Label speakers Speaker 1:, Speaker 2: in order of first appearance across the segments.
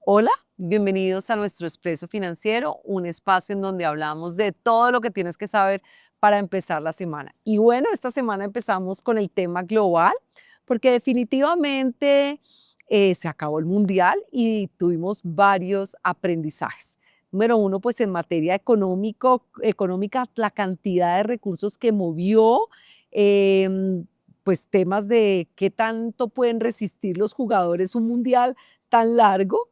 Speaker 1: Hola, bienvenidos a nuestro Expreso Financiero, un espacio en donde hablamos de todo lo que tienes que saber para empezar la semana. Y bueno, esta semana empezamos con el tema global, porque definitivamente se acabó el mundial y tuvimos varios aprendizajes. Número uno, pues en materia económica, la cantidad de recursos que movió, em, pues temas de qué tanto pueden resistir los jugadores un mundial tan largo,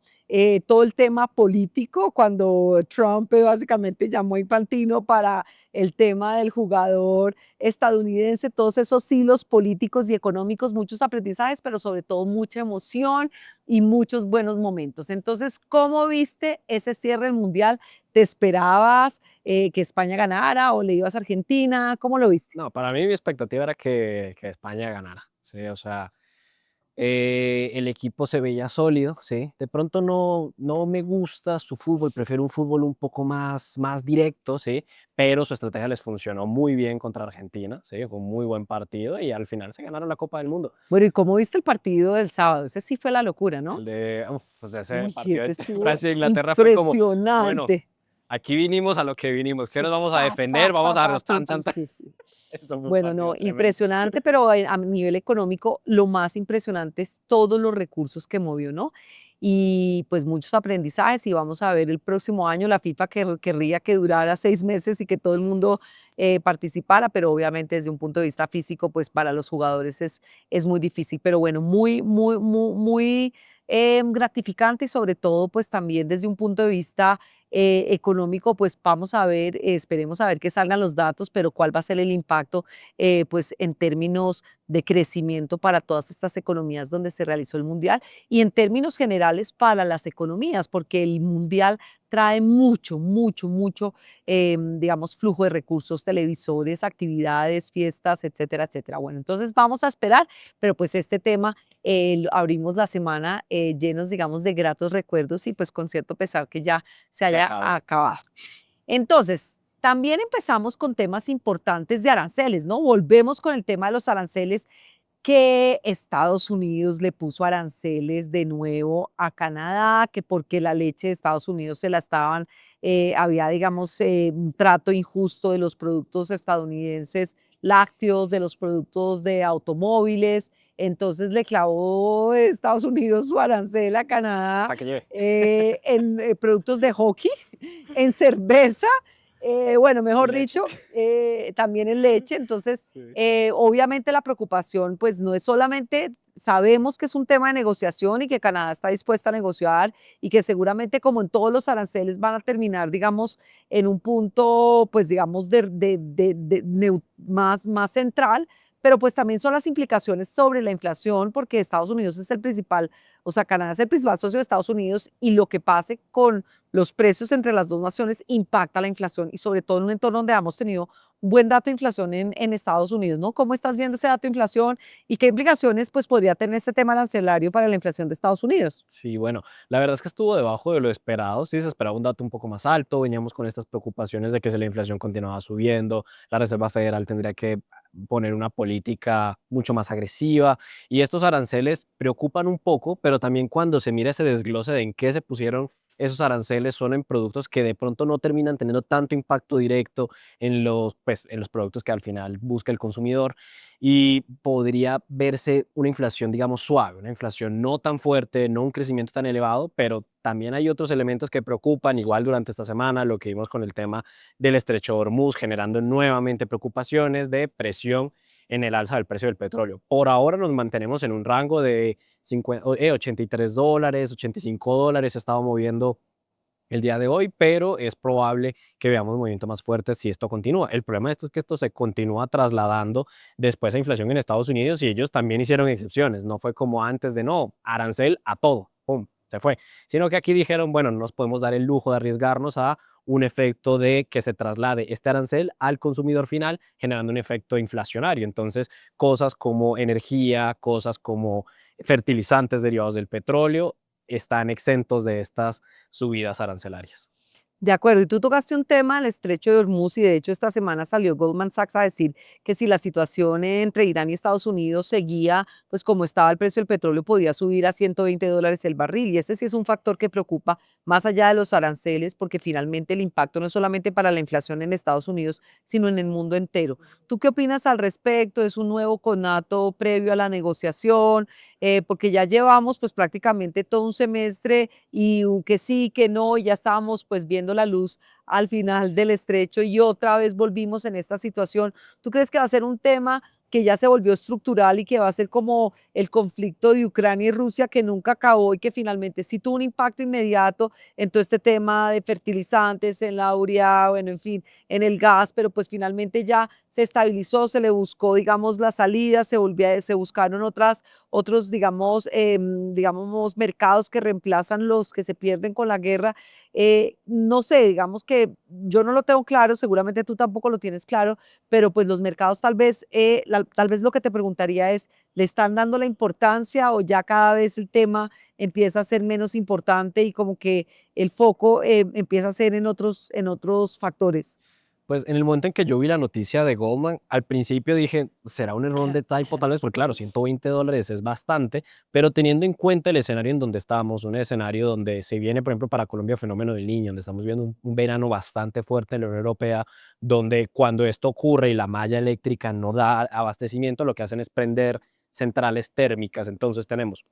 Speaker 1: todo el tema político, cuando Trump básicamente llamó a Infantino para el tema del jugador estadounidense, todos esos hilos políticos y económicos, muchos aprendizajes, pero sobre todo mucha emoción y muchos buenos momentos. Entonces, ¿cómo viste ese cierre del Mundial? ¿Te esperabas que España ganara o le ibas a Argentina? ¿Cómo lo viste?
Speaker 2: No, para mí mi expectativa era que España ganara, sí, o sea, el equipo se veía sólido, sí. De pronto no me gusta su fútbol, prefiero un fútbol un poco más directo, sí, pero su estrategia les funcionó muy bien contra Argentina, sí, fue un muy buen partido y al final se ganaron la Copa del Mundo.
Speaker 1: Bueno, ¿y cómo viste el partido del sábado? Ese sí fue la locura, ¿no?
Speaker 2: El de, pues ese
Speaker 1: Uy,
Speaker 2: partido
Speaker 1: ese
Speaker 2: de
Speaker 1: estuvo
Speaker 2: Francia-Inglaterra fue como, bueno,
Speaker 1: impresionante.
Speaker 2: aquí vinimos a lo que vinimos, ¿qué
Speaker 1: Sí,
Speaker 2: nos vamos a
Speaker 1: pa, pa,
Speaker 2: defender?
Speaker 1: pa,
Speaker 2: Vamos a
Speaker 1: pa,
Speaker 2: darnos
Speaker 1: pum,
Speaker 2: tan,
Speaker 1: pum,
Speaker 2: tan, tan.
Speaker 1: sí, sí.
Speaker 2: Eso fue un
Speaker 1: Bueno, no,
Speaker 2: partido tremendo.
Speaker 1: impresionante, pero a nivel económico, lo más impresionante es todos los recursos que movió, ¿no? Y pues muchos aprendizajes y vamos a ver el próximo año, la FIFA querría que durara 6 meses y que todo el mundo participara, pero obviamente desde un punto de vista físico, pues para los jugadores es muy difícil, pero bueno, muy gratificante y sobre todo pues también desde un punto de vista económico, pues vamos a ver, esperemos a ver que salgan los datos, pero cuál va a ser el impacto pues en términos de crecimiento para todas estas economías donde se realizó el mundial y en términos generales para las economías, porque el mundial trae mucho, digamos, flujo de recursos, televisores, actividades, fiestas, etcétera, etcétera. Bueno, entonces vamos a esperar, pero pues este tema abrimos la semana llenos, digamos, de gratos recuerdos y pues con cierto pesar que ya se
Speaker 2: Se
Speaker 1: haya
Speaker 2: acabó.
Speaker 1: acabado. Entonces, también empezamos con temas importantes de aranceles, ¿no? Volvemos con el tema de los aranceles que Estados Unidos le puso aranceles de nuevo a Canadá, que porque la leche de Estados Unidos se la estaban, había, digamos, un trato injusto de los productos estadounidenses lácteos, de los productos de automóviles. Entonces le clavó Estados Unidos su arancel a Canadá
Speaker 2: Para que lleve.
Speaker 1: en productos de hockey, en cerveza, bueno,
Speaker 2: Y
Speaker 1: mejor
Speaker 2: leche.
Speaker 1: dicho, también en leche. Entonces,
Speaker 2: Sí.
Speaker 1: obviamente la preocupación, pues no es solamente, sabemos que es un tema de negociación y que Canadá está dispuesta a negociar y que seguramente como en todos los aranceles van a terminar, digamos, en un punto, pues digamos, más central, pero pues también son las implicaciones sobre la inflación porque Estados Unidos es el principal, o sea, Canadá es el principal socio de Estados Unidos y lo que pase con los precios entre las dos naciones impacta la inflación y sobre todo en un entorno donde hemos tenido un buen dato de inflación en Estados Unidos, ¿no? ¿Cómo estás viendo ese dato de inflación y qué implicaciones pues podría tener este tema arancelario para la inflación de Estados Unidos?
Speaker 2: Sí, bueno, la verdad es que estuvo debajo de lo esperado. Sí, se esperaba un dato un poco más alto. Veníamos con estas preocupaciones de que si la inflación continuaba subiendo, la Reserva Federal tendría que poner una política mucho más agresiva. Y estos aranceles preocupan un poco, pero también cuando se mira ese desglose de en qué se pusieron esos aranceles son en productos que de pronto no terminan teniendo tanto impacto directo en en los productos que al final busca el consumidor y podría verse una inflación, digamos, suave, una inflación no tan fuerte, no un crecimiento tan elevado, pero también hay otros elementos que preocupan, igual durante esta semana, lo que vimos con el tema del estrecho de Hormuz, generando nuevamente preocupaciones de presión en el alza del precio del petróleo. Por ahora nos mantenemos en un rango de $83, $85 se estaba moviendo el día de hoy, pero es probable que veamos un movimiento más fuerte si esto continúa. El problema de esto es que esto se continúa trasladando después a inflación en Estados Unidos y ellos también hicieron excepciones. No fue como antes de no, arancel a todo, pum, se fue. Sino que aquí dijeron, bueno, no nos podemos dar el lujo de arriesgarnos a un efecto de que se traslade este arancel al consumidor final, generando un efecto inflacionario. Entonces, cosas como energía, cosas como fertilizantes derivados del petróleo, están exentos de estas subidas arancelarias.
Speaker 1: De acuerdo, y tú tocaste un tema, el estrecho de Hormuz, y de hecho esta semana salió Goldman Sachs a decir que si la situación entre Irán y Estados Unidos seguía, pues como estaba el precio del petróleo, podía subir a $120 el barril. Y ese sí es un factor que preocupa más allá de los aranceles, porque finalmente el impacto no es solamente para la inflación en Estados Unidos, sino en el mundo entero. ¿Tú qué opinas al respecto? ¿Es un nuevo conato previo a la negociación? Porque ya llevamos pues prácticamente todo un semestre y un que sí, que no, y ya estábamos pues viendo la luz al final del estrecho y otra vez volvimos en esta situación. ¿Tú crees que va a ser un tema que ya se volvió estructural y que va a ser como el conflicto de Ucrania y Rusia que nunca acabó y que finalmente sí tuvo un impacto inmediato en todo este tema de fertilizantes, en la urea, bueno, en fin, en el gas, pero pues finalmente ya se estabilizó, se le buscó, digamos, la salida, se buscaron otros, digamos, mercados que reemplazan los que se pierden con la guerra. No sé, digamos que yo no lo tengo claro, seguramente tú tampoco lo tienes claro, pero pues los mercados tal vez lo que te preguntaría es, ¿le están dando la importancia o ya cada vez el tema empieza a ser menos importante y como que el foco empieza a ser en otros factores?
Speaker 2: Pues, en el momento en que yo vi la noticia de Goldman, al principio dije: "¿Será un error de typo?", tal vez, porque claro, $120 es bastante, pero teniendo en cuenta el escenario en donde estamos, un escenario donde se viene, por ejemplo, para Colombia, fenómeno del Niño, donde estamos viendo un verano bastante fuerte en la Unión Europea, donde cuando esto ocurre y la malla eléctrica no da abastecimiento, lo que hacen es prender centrales térmicas. Entonces, tenemos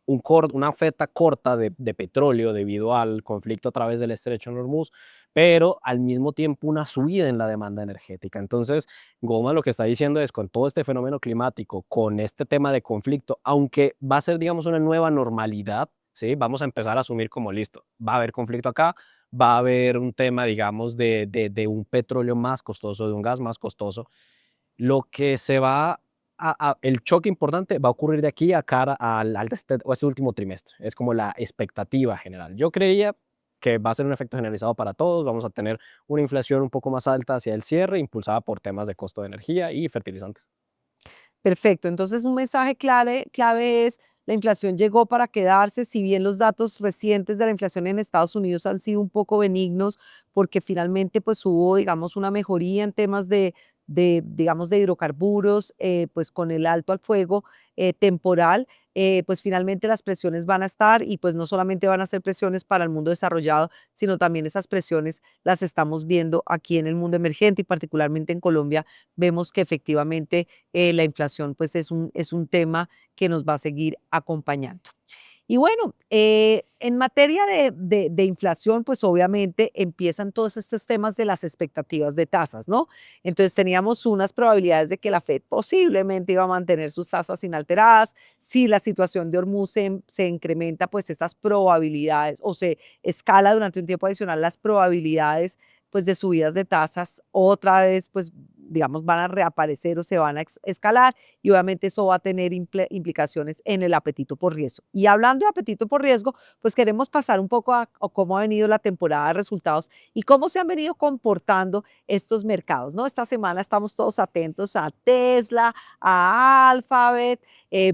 Speaker 2: una oferta corta de petróleo debido al conflicto a través del estrecho de Hormuz, pero al mismo tiempo una subida en la demanda energética. Entonces, Goma lo que está diciendo es, con todo este fenómeno climático, con este tema de conflicto, aunque va a ser, digamos, una nueva normalidad, ¿sí? Vamos a empezar a asumir como listo, va a haber conflicto acá, va a haber un tema, digamos, de un petróleo más costoso, de un gas más costoso. Lo que se va el choque importante va a ocurrir de aquí a cara al o este último trimestre. Es como la expectativa general. Yo creía que va a ser un efecto generalizado para todos. Vamos a tener una inflación un poco más alta hacia el cierre, impulsada por temas de costo de energía y fertilizantes.
Speaker 1: Perfecto. Entonces, un mensaje clave es, la inflación llegó para quedarse, si bien los datos recientes de la inflación en Estados Unidos han sido un poco benignos, porque finalmente pues hubo, digamos, una mejoría en temas digamos, de hidrocarburos, pues con el alto al fuego temporal, pues finalmente las presiones van a estar y pues no solamente van a ser presiones para el mundo desarrollado, sino también esas presiones las estamos viendo aquí en el mundo emergente y particularmente en Colombia vemos que efectivamente la inflación pues es un tema que nos va a seguir acompañando. Y bueno, en materia de inflación, pues obviamente empiezan todos estos temas de las expectativas de tasas, ¿no? Entonces teníamos unas probabilidades de que la Fed posiblemente iba a mantener sus tasas inalteradas. Si la situación de Hormuz se incrementa, pues estas probabilidades o se escala durante un tiempo adicional las probabilidades pues de subidas de tasas otra vez pues digamos van a reaparecer o se van a escalar y obviamente eso va a tener implicaciones en el apetito por riesgo. Y hablando de apetito por riesgo, pues queremos pasar un poco a cómo ha venido la temporada de resultados y cómo se han venido comportando estos mercados, ¿no? Esta semana estamos todos atentos a Tesla, a Alphabet,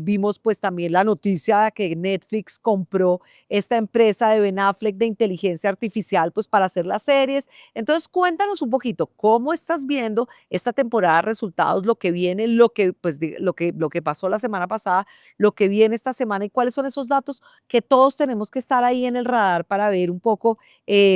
Speaker 1: vimos pues también la noticia de que Netflix compró esta empresa de Ben Affleck de inteligencia artificial pues para hacer las series. Entonces cuéntanos un poquito cómo estás viendo esta temporada de resultados, lo que viene, lo que, pues, lo que pasó la semana pasada, lo que viene esta semana y cuáles son esos datos que todos tenemos que estar ahí en el radar para ver un poco,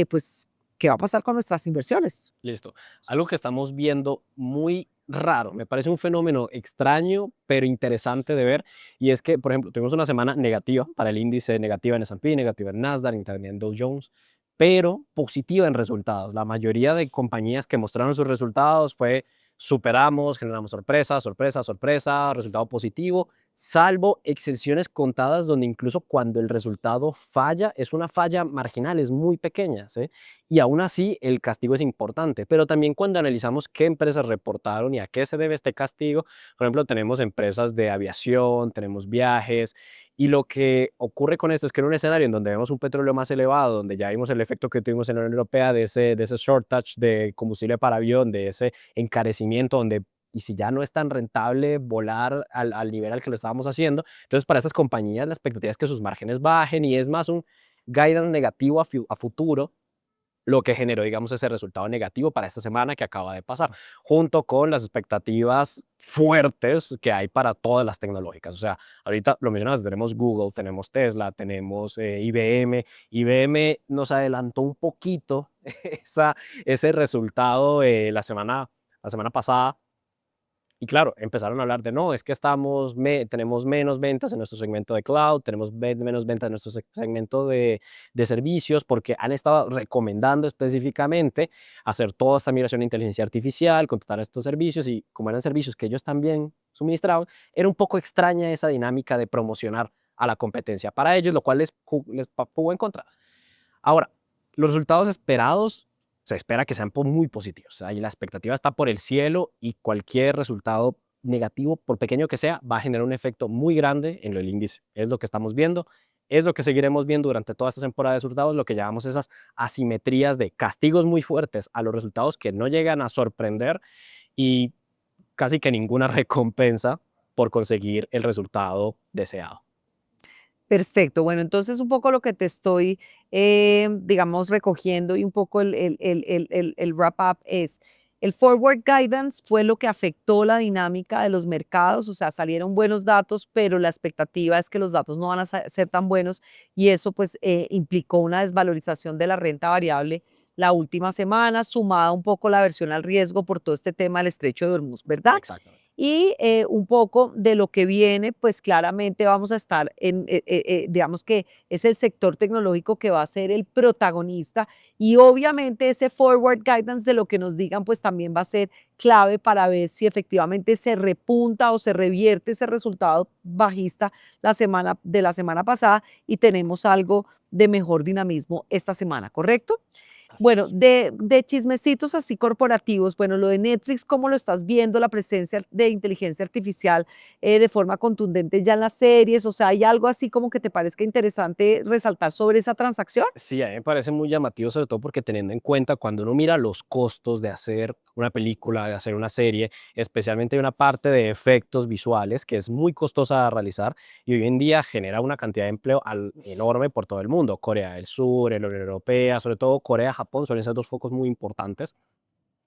Speaker 1: pues, qué va a pasar con nuestras inversiones.
Speaker 2: Listo. Algo que estamos viendo muy raro, me parece un fenómeno extraño, pero interesante de ver, y es que, por ejemplo, tuvimos una semana negativa para el índice, negativa en S&P, negativa en Nasdaq, y también en Dow Jones, pero positiva en resultados. La mayoría de compañías que mostraron sus resultados fue superamos, generamos sorpresa, sorpresa, sorpresa, resultado positivo, salvo excepciones contadas donde incluso cuando el resultado falla, es una falla marginal, es muy pequeña, ¿sí? Y aún así el castigo es importante, pero también cuando analizamos qué empresas reportaron y a qué se debe este castigo, por ejemplo, tenemos empresas de aviación, tenemos viajes, y lo que ocurre con esto es que en un escenario en donde vemos un petróleo más elevado, donde ya vimos el efecto que tuvimos en la Unión Europea de ese shortage de combustible para avión, de ese encarecimiento, donde y si ya no es tan rentable volar al nivel al que lo estábamos haciendo, entonces para estas compañías la expectativa es que sus márgenes bajen y es más un guidance negativo a futuro lo que generó, digamos, ese resultado negativo para esta semana que acaba de pasar, junto con las expectativas fuertes que hay para todas las tecnológicas. O sea, ahorita lo mencionabas, tenemos Google, tenemos Tesla, tenemos IBM. IBM nos adelantó un poquito ese resultado la semana pasada, y claro, empezaron a hablar de no, es que tenemos menos ventas en nuestro segmento de cloud, tenemos menos ventas en nuestro segmento de servicios, porque han estado recomendando específicamente hacer toda esta migración de inteligencia artificial, contratar estos servicios, y como eran servicios que ellos también suministraban, era un poco extraña esa dinámica de promocionar a la competencia para ellos, lo cual les jugó en contra. Ahora, los resultados esperados se espera que sean muy positivos. O sea, y la expectativa está por el cielo, y cualquier resultado negativo, por pequeño que sea, va a generar un efecto muy grande en el índice. Es lo que estamos viendo, es lo que seguiremos viendo durante toda esta temporada de resultados, lo que llamamos esas asimetrías de castigos muy fuertes a los resultados que no llegan a sorprender, y casi que ninguna recompensa por conseguir el resultado deseado.
Speaker 1: Perfecto. Bueno, entonces un poco lo que te estoy, digamos, recogiendo y un poco el wrap up es, el forward guidance fue lo que afectó la dinámica de los mercados, o sea, salieron buenos datos, pero la expectativa es que los datos no van a ser tan buenos, y eso pues implicó una desvalorización de la renta variable la última semana, sumada un poco la aversión al riesgo por todo este tema del estrecho de Hormuz, ¿verdad?
Speaker 2: Exactamente.
Speaker 1: Y un poco de lo que viene, pues claramente vamos a estar digamos que es el sector tecnológico que va a ser el protagonista, y obviamente ese forward guidance de lo que nos digan, pues también va a ser clave para ver si efectivamente se repunta o se revierte ese resultado bajista de la semana pasada y tenemos algo de mejor dinamismo esta semana, ¿correcto?
Speaker 2: Así
Speaker 1: Bueno,
Speaker 2: es.
Speaker 1: de chismecitos así corporativos, bueno, lo de Netflix, ¿cómo lo estás viendo? La presencia de inteligencia artificial de forma contundente ya en las series, o sea, ¿hay algo así como que te parezca interesante resaltar sobre esa transacción?
Speaker 2: Sí, a mí me parece muy llamativo, sobre todo porque teniendo en cuenta cuando uno mira los costos de hacer una película, de hacer una serie, especialmente hay una parte de efectos visuales que es muy costosa de realizar, y hoy en día genera una cantidad de empleo enorme por todo el mundo. Corea del Sur, la Unión Europea, sobre todo Corea, Japón, suelen ser dos focos muy importantes.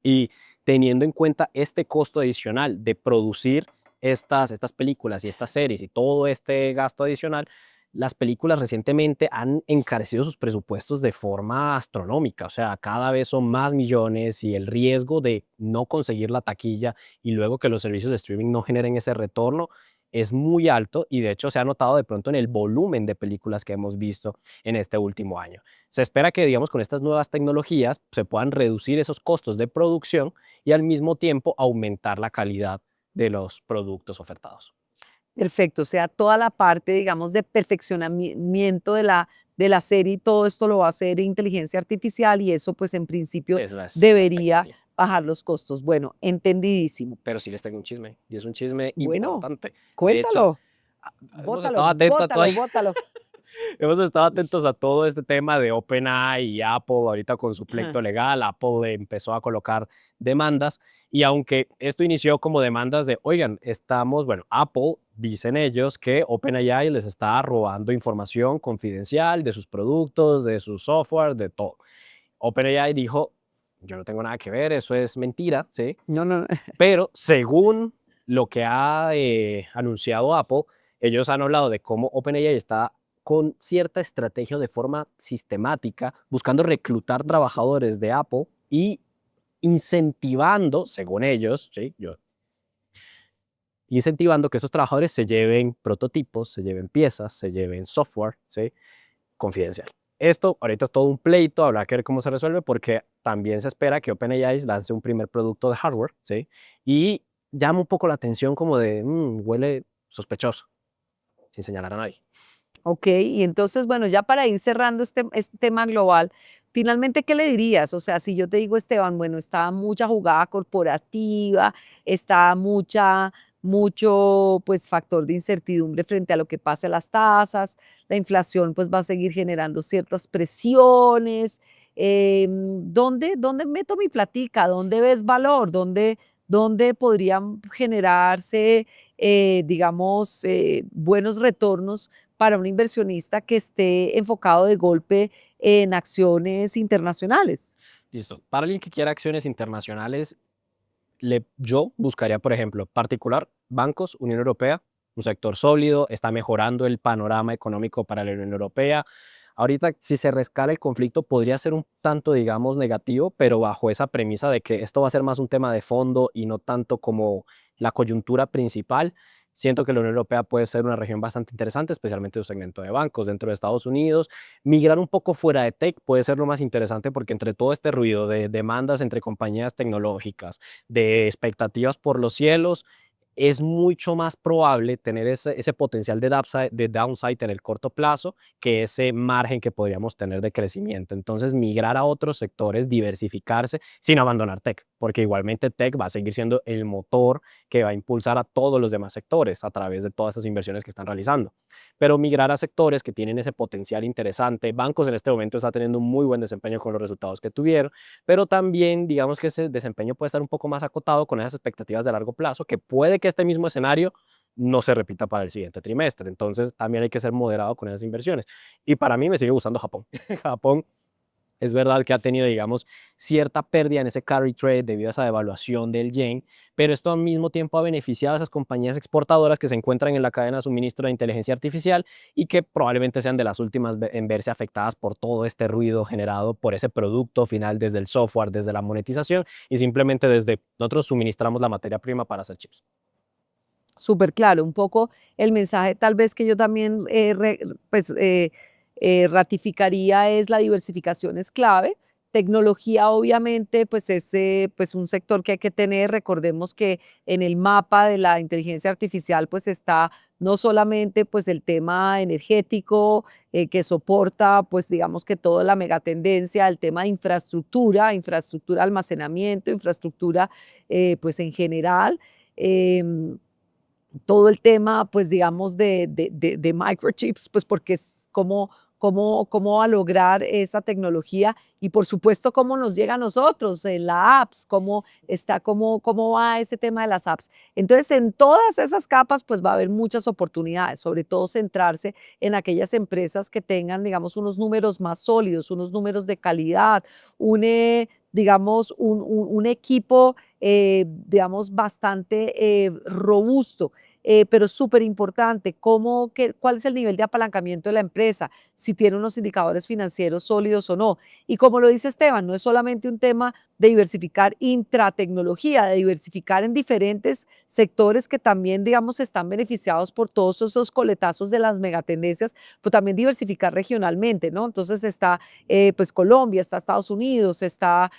Speaker 2: Y teniendo en cuenta este costo adicional de producir estas películas y estas series y todo este gasto adicional, las películas recientemente han encarecido sus presupuestos de forma astronómica. O sea, cada vez son más millones, y el riesgo de no conseguir la taquilla y luego que los servicios de streaming no generen ese retorno es muy alto, y de hecho se ha notado de pronto en el volumen de películas que hemos visto en este último año. Se espera que, digamos, con estas nuevas tecnologías se puedan reducir esos costos de producción y al mismo tiempo aumentar la calidad de los productos ofertados.
Speaker 1: Perfecto, o sea, toda la parte, digamos, de perfeccionamiento de la serie y todo esto lo va a hacer inteligencia artificial, y eso pues en principio
Speaker 2: Esa es la
Speaker 1: debería
Speaker 2: expectativa.
Speaker 1: bajar los costos. Bueno, entendidísimo.
Speaker 2: Pero sí les tengo un chisme, y es un chisme
Speaker 1: Bueno,
Speaker 2: importante. De hecho,
Speaker 1: cuéntalo,
Speaker 2: hemos
Speaker 1: bótalo,
Speaker 2: estado atentos a todo.
Speaker 1: bótalo, bótalo.
Speaker 2: Hemos estado atentos a todo este tema de OpenAI y Apple ahorita con su pleito legal. Apple empezó a colocar demandas, y aunque esto inició como demandas de, oigan, bueno, Apple, dicen ellos que OpenAI les está robando información confidencial de sus productos, de su software, de todo. OpenAI dijo, yo no tengo nada que ver, eso es mentira, ¿sí?
Speaker 1: No, no, no.
Speaker 2: Pero según lo que ha anunciado Apple, ellos han hablado de cómo OpenAI está con cierta estrategia de forma sistemática, buscando reclutar trabajadores de Apple y incentivando, según ellos, ¿sí? Incentivando que estos trabajadores se lleven prototipos, se lleven piezas, se lleven software, ¿sí? Confidencial. Esto ahorita es todo un pleito, habrá que ver cómo se resuelve, porque también se espera que OpenAI lance un primer producto de hardware, ¿sí? Y llama un poco la atención como de, huele sospechoso, sin señalar a nadie.
Speaker 1: Ok, y entonces, bueno, ya para ir cerrando este tema global, finalmente, ¿qué le dirías? O sea, si yo te digo, Esteban, bueno, está mucha jugada corporativa, está mucho, pues, factor de incertidumbre frente a lo que pase a las tasas, la inflación, pues, va a seguir generando ciertas presiones. ¿Dónde meto mi platica? ¿Dónde ves valor? donde podrían generarse, digamos, buenos retornos para un inversionista que esté enfocado de golpe en acciones internacionales.
Speaker 2: Listo. Para alguien que quiera acciones internacionales, yo buscaría, por ejemplo, particular, bancos, Unión Europea, un sector sólido, está mejorando el panorama económico para la Unión Europea. Ahorita, si se rescala el conflicto, podría ser un tanto, digamos, negativo, pero bajo esa premisa de que esto va a ser más un tema de fondo y no tanto como la coyuntura principal. Siento que la Unión Europea puede ser una región bastante interesante, especialmente un segmento de bancos dentro de Estados Unidos. Migrar un poco fuera de tech puede ser lo más interesante porque entre todo este ruido de demandas entre compañías tecnológicas, de expectativas por los cielos, es mucho más probable tener ese potencial de downside en el corto plazo que ese margen que podríamos tener de crecimiento. Entonces, migrar a otros sectores, diversificarse sin abandonar tech, porque igualmente tech va a seguir siendo el motor que va a impulsar a todos los demás sectores a través de todas esas inversiones que están realizando. Pero migrar a sectores que tienen ese potencial interesante, bancos en este momento está teniendo un muy buen desempeño con los resultados que tuvieron, pero también digamos que ese desempeño puede estar un poco más acotado con esas expectativas de largo plazo, que puede que este mismo escenario no se repita para el siguiente trimestre. Entonces, también hay que ser moderado con esas inversiones. Y para mí me sigue gustando Japón. Japón es verdad que ha tenido, digamos, cierta pérdida en ese carry trade debido a esa devaluación del yen, pero esto al mismo tiempo ha beneficiado a esas compañías exportadoras que se encuentran en la cadena de suministro de inteligencia artificial y que probablemente sean de las últimas en verse afectadas por todo este ruido generado por ese producto final desde el software, desde la monetización y simplemente desde nosotros suministramos la materia prima para hacer chips.
Speaker 1: Súper claro, un poco el mensaje tal vez que yo también pues, ratificaría es la diversificación es clave. Tecnología obviamente pues es pues un sector que hay que tener. Recordemos que en el mapa de la inteligencia artificial pues está no solamente pues el tema energético que soporta pues digamos que toda la megatendencia, el tema de infraestructura, infraestructura de almacenamiento, infraestructura pues en general. em, Todo el tema, pues digamos, de microchips, pues porque es cómo va a lograr esa tecnología y por supuesto cómo nos llega a nosotros en la apps, cómo va ese tema de las apps. Entonces, en todas esas capas, pues va a haber muchas oportunidades, sobre todo centrarse en aquellas empresas que tengan, digamos, unos números más sólidos, unos números de calidad, digamos, un equipo, digamos, bastante robusto, pero súper importante, cuál es el nivel de apalancamiento de la empresa, si tiene unos indicadores financieros sólidos o no. Y como lo dice Esteban, no es solamente un tema de diversificar intratecnología, de diversificar en diferentes sectores que también, digamos, están beneficiados por todos esos coletazos de las megatendencias, pero también diversificar regionalmente, ¿no? Entonces está pues Colombia, está Estados Unidos, está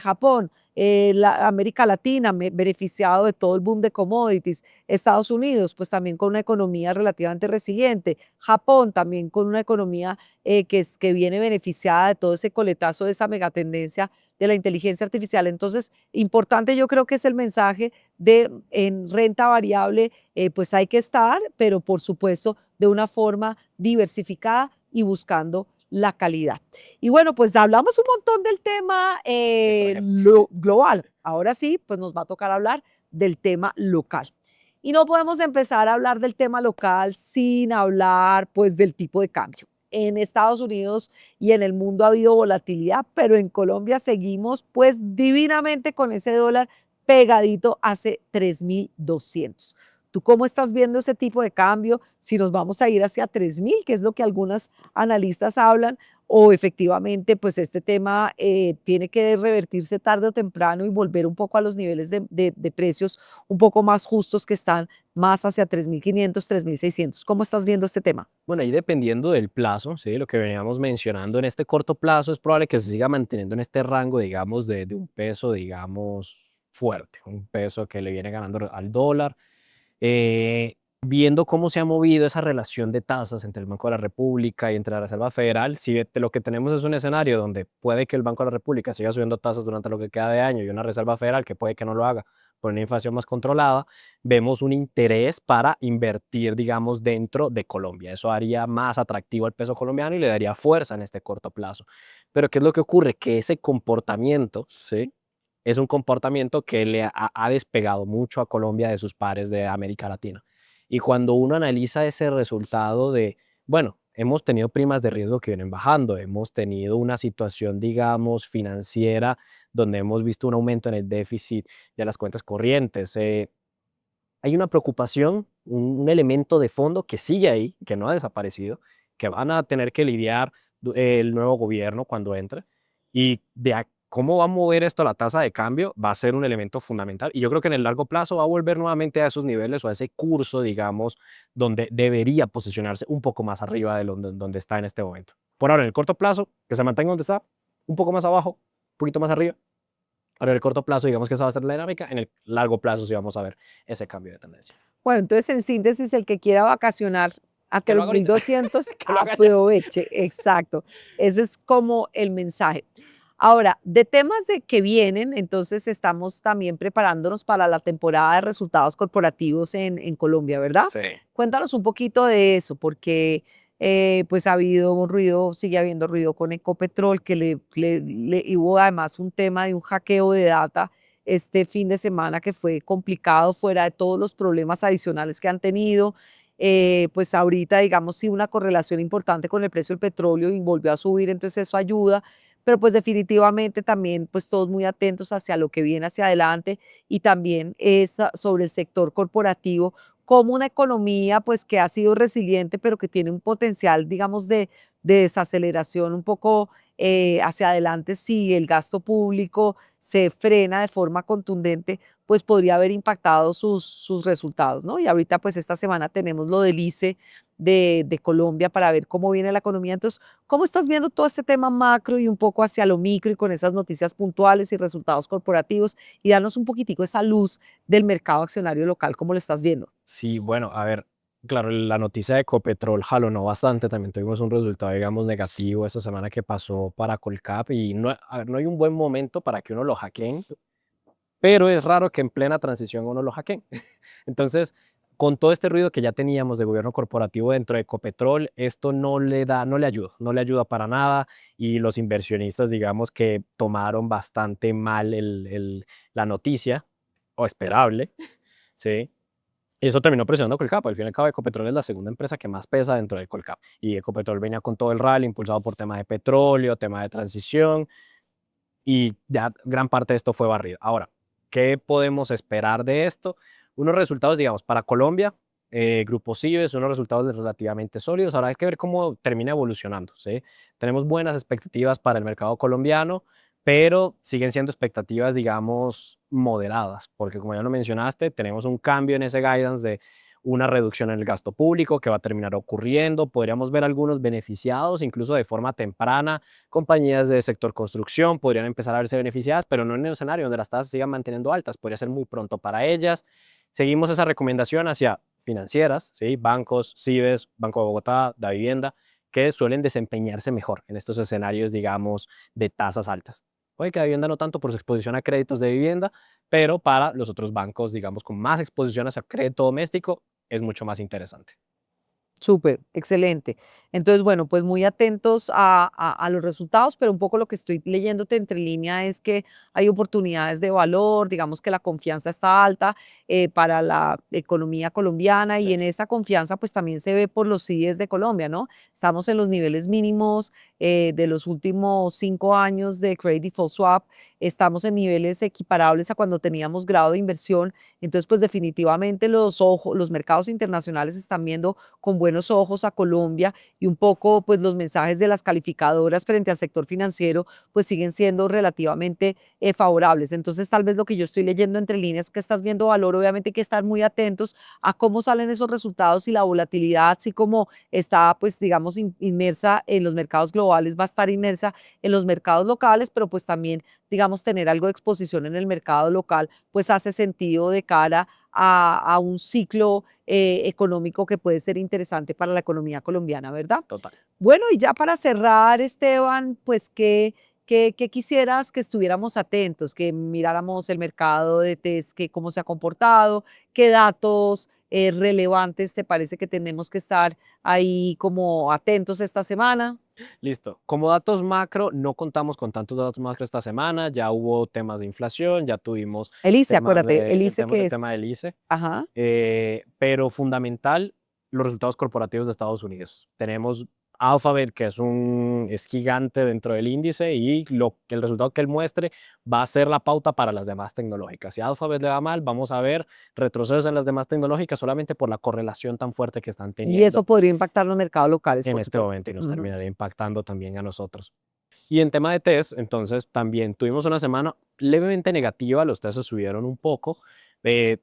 Speaker 1: Japón, la América Latina, beneficiado de todo el boom de commodities, Estados Unidos, pues también con una economía relativamente resiliente, Japón también con una economía que viene beneficiada de todo ese coletazo de esa megatendencia de la inteligencia artificial. Entonces, importante yo creo que es el mensaje de en renta variable, pues hay que estar, pero por supuesto de una forma diversificada y buscando la calidad. Y bueno, pues hablamos un montón del tema global. Ahora sí, pues nos va a tocar hablar del tema local. Y no podemos empezar a hablar del tema local sin hablar pues del tipo de cambio. En Estados Unidos y en el mundo ha habido volatilidad, pero en Colombia seguimos pues divinamente con ese dólar pegadito hace 3.200. ¿Tú cómo estás viendo ese tipo de cambio? Si nos vamos a ir hacia 3.000, que es lo que algunos analistas hablan, o efectivamente, pues este tema tiene que revertirse tarde o temprano y volver un poco a los niveles de precios un poco más justos que están más hacia 3.500, 3.600. ¿Cómo estás viendo este tema?
Speaker 2: Bueno, ahí dependiendo del plazo, ¿sí? Lo que veníamos mencionando en este corto plazo es probable que se siga manteniendo en este rango, digamos, de un peso, digamos, fuerte, un peso que le viene ganando al dólar. Viendo cómo se ha movido esa relación de tasas entre el Banco de la República y entre la Reserva Federal, si lo que tenemos es un escenario donde puede que el Banco de la República siga subiendo tasas durante lo que queda de año y una Reserva Federal que puede que no lo haga por una inflación más controlada, vemos un interés para invertir, digamos, dentro de Colombia. Eso haría más atractivo al peso colombiano y le daría fuerza en este corto plazo. Pero ¿qué es lo que ocurre? Que ese comportamiento, ¿sí? es un comportamiento que ha despegado mucho a Colombia de sus pares de América Latina. Y cuando uno analiza ese resultado de, bueno, hemos tenido primas de riesgo que vienen bajando, hemos tenido una situación, digamos, financiera donde hemos visto un aumento en el déficit de las cuentas corrientes. Hay una preocupación, un elemento de fondo que sigue ahí, que no ha desaparecido, que van a tener que lidiar el nuevo gobierno cuando entre, y cómo va a mover esto la tasa de cambio va a ser un elemento fundamental. Y yo creo que en el largo plazo va a volver nuevamente a esos niveles o a ese curso, digamos, donde debería posicionarse un poco más arriba de donde está en este momento. Por ahora, en el corto plazo, que se mantenga donde está, un poco más abajo, un poquito más arriba. Ahora, en el corto plazo, digamos que esa va a ser la dinámica. En el largo plazo, sí vamos a ver ese cambio de tendencia.
Speaker 1: Bueno, entonces en síntesis, el que quiera vacacionar hasta
Speaker 2: Que lo
Speaker 1: los
Speaker 2: haga ahorita.
Speaker 1: 1200,
Speaker 2: Que lo haga ya.
Speaker 1: aproveche, exacto. Ese es como el mensaje. Ahora, de temas de que vienen, entonces estamos también preparándonos para la temporada de resultados corporativos en Colombia, ¿verdad?
Speaker 2: Sí.
Speaker 1: Cuéntanos un poquito de eso, porque pues ha habido un ruido, sigue habiendo ruido con Ecopetrol, que y hubo además un tema de un hackeo de data este fin de semana que fue complicado, fuera de todos los problemas adicionales que han tenido. Pues ahorita, digamos, sí, una correlación importante con el precio del petróleo y volvió a subir, entonces eso ayuda, pero pues definitivamente también, pues todos muy atentos hacia lo que viene hacia adelante y también es sobre el sector corporativo como una economía pues que ha sido resiliente, pero que tiene un potencial, digamos, de desaceleración un poco hacia adelante si el gasto público se frena de forma contundente, pues podría haber impactado sus resultados, ¿no? Y ahorita pues esta semana tenemos lo del ICE de Colombia para ver cómo viene la economía. Entonces, ¿cómo estás viendo todo este tema macro y un poco hacia lo micro y con esas noticias puntuales y resultados corporativos? Y darnos un poquitico esa luz del mercado accionario local, ¿cómo lo estás viendo?
Speaker 2: Sí, bueno, a ver, claro, la noticia de Ecopetrol jalonó bastante. También tuvimos un resultado, digamos, negativo esta semana que pasó para Colcap y no, a ver, no hay un buen momento para que uno lo hackeen, pero es raro que en plena transición uno lo hackeen. Entonces, con todo este ruido que ya teníamos de gobierno corporativo dentro de Ecopetrol, esto no le ayuda para nada y los inversionistas, digamos, que tomaron bastante mal la noticia, o esperable, ¿sí? Y eso terminó presionando a Colcap. Al fin y al cabo, Ecopetrol es la segunda empresa que más pesa dentro de Colcap. Y Ecopetrol venía con todo el rally impulsado por tema de petróleo, tema de transición, y ya gran parte de esto fue barrido. Ahora, ¿qué podemos esperar de esto? Unos resultados, digamos, para Colombia, Grupo Cibes, unos resultados relativamente sólidos. Ahora hay que ver cómo termina evolucionando, ¿sí? Tenemos buenas expectativas para el mercado colombiano, pero siguen siendo expectativas, digamos, moderadas, porque como ya lo mencionaste, tenemos un cambio en ese guidance de una reducción en el gasto público que va a terminar ocurriendo. Podríamos ver algunos beneficiados, incluso de forma temprana. Compañías de sector construcción podrían empezar a verse beneficiadas, pero no en el escenario donde las tasas sigan manteniendo altas. Podría ser muy pronto para ellas. Seguimos esa recomendación hacia financieras, ¿sí? Bancos, CIBES, Banco de Bogotá, Da Vivienda, que suelen desempeñarse mejor en estos escenarios, digamos, de tasas altas. Puede que Da Vivienda no tanto por su exposición a créditos de vivienda, pero para los otros bancos, digamos, con más exposición hacia crédito doméstico, es mucho más interesante.
Speaker 1: Súper, excelente. Entonces, bueno, pues muy atentos a los resultados, pero un poco lo que estoy leyéndote entre línea es que hay oportunidades de valor, digamos que la confianza está alta para la economía colombiana y
Speaker 2: Sí.
Speaker 1: en esa confianza pues también se ve por los CIEs de Colombia, ¿no? Estamos en los niveles mínimos de los últimos 5 años de Credit Default Swap, estamos en niveles equiparables a cuando teníamos grado de inversión, entonces pues definitivamente los mercados internacionales están viendo con buenos ojos a Colombia y un poco pues los mensajes de las calificadoras frente al sector financiero pues siguen siendo relativamente favorables. Entonces tal vez lo que yo estoy leyendo entre líneas que estás viendo valor, obviamente hay que estar muy atentos a cómo salen esos resultados y la volatilidad, así como está pues digamos inmersa en los mercados globales, va a estar inmersa en los mercados locales, pero pues también digamos tener algo de exposición en el mercado local pues hace sentido de cara a un ciclo económico que puede ser interesante para la economía colombiana, ¿verdad?
Speaker 2: Total.
Speaker 1: Bueno, y ya para cerrar, Esteban, pues ¿qué quisieras que estuviéramos atentos, que miráramos el mercado de test, que cómo se ha comportado, qué datos relevantes te parece que tenemos que estar ahí como atentos esta semana?
Speaker 2: Listo. Como datos macro, no contamos con tantos datos macro esta semana. Ya hubo temas de inflación, ya tuvimos
Speaker 1: El ICE,
Speaker 2: temas
Speaker 1: acuérdate,
Speaker 2: de,
Speaker 1: el
Speaker 2: el
Speaker 1: ICE
Speaker 2: tema,
Speaker 1: que
Speaker 2: el
Speaker 1: es,
Speaker 2: tema del ICE.
Speaker 1: ajá,
Speaker 2: Pero fundamental, los resultados corporativos de Estados Unidos. Tenemos Alphabet, que es gigante dentro del índice y el resultado que él muestre va a ser la pauta para las demás tecnológicas. Si a Alphabet le va mal, vamos a ver retrocesos en las demás tecnológicas solamente por la correlación tan fuerte que están
Speaker 1: y eso
Speaker 2: teniendo
Speaker 1: podría impactar los mercados locales,
Speaker 2: en
Speaker 1: por
Speaker 2: este
Speaker 1: supuesto.
Speaker 2: momento y nos
Speaker 1: Ujú.
Speaker 2: terminaría impactando también a nosotros. Y en tema de test, entonces también tuvimos una semana levemente negativa, los tests se subieron un poco,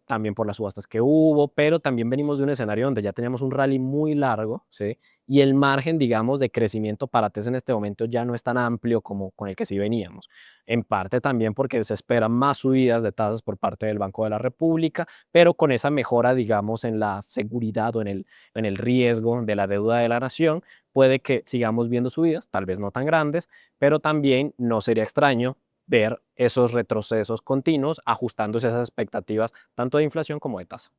Speaker 2: también por las subastas que hubo, pero también venimos de un escenario donde ya teníamos un rally muy largo, ¿sí? Y el margen, digamos, de crecimiento para test en este momento ya no es tan amplio como con el que sí veníamos. En parte también porque se esperan más subidas de tasas por parte del Banco de la República, pero con esa mejora, digamos, en la seguridad o en el riesgo de la deuda de la nación, puede que sigamos viendo subidas, tal vez no tan grandes, pero también no sería extraño ver esos retrocesos continuos ajustándose a esas expectativas tanto de inflación como de tasa.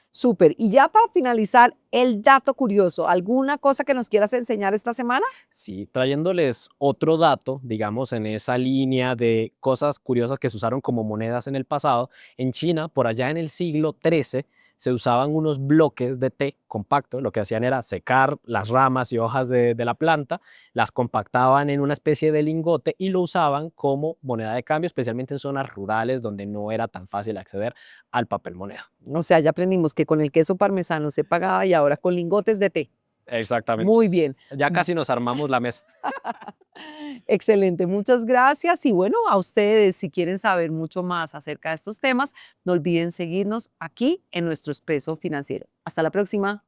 Speaker 1: Súper. Y ya para finalizar, el dato curioso, ¿alguna cosa que nos quieras enseñar esta semana?
Speaker 2: Sí, trayéndoles otro dato, digamos, en esa línea de cosas curiosas que se usaron como monedas en el pasado, en China, por allá en el siglo XIII, se usaban unos bloques de té compacto. Lo que hacían era secar las ramas y hojas de la planta, las compactaban en una especie de lingote y lo usaban como moneda de cambio, especialmente en zonas rurales donde no era tan fácil acceder al papel moneda.
Speaker 1: O sea, ya aprendimos que con el queso parmesano se pagaba y ahora con lingotes de té.
Speaker 2: Exactamente.
Speaker 1: Muy bien.
Speaker 2: Ya casi nos armamos la mesa.
Speaker 1: Excelente, muchas gracias. Y bueno, a ustedes, si quieren saber mucho más acerca de estos temas, no olviden seguirnos aquí en nuestro Expreso Financiero. Hasta la próxima.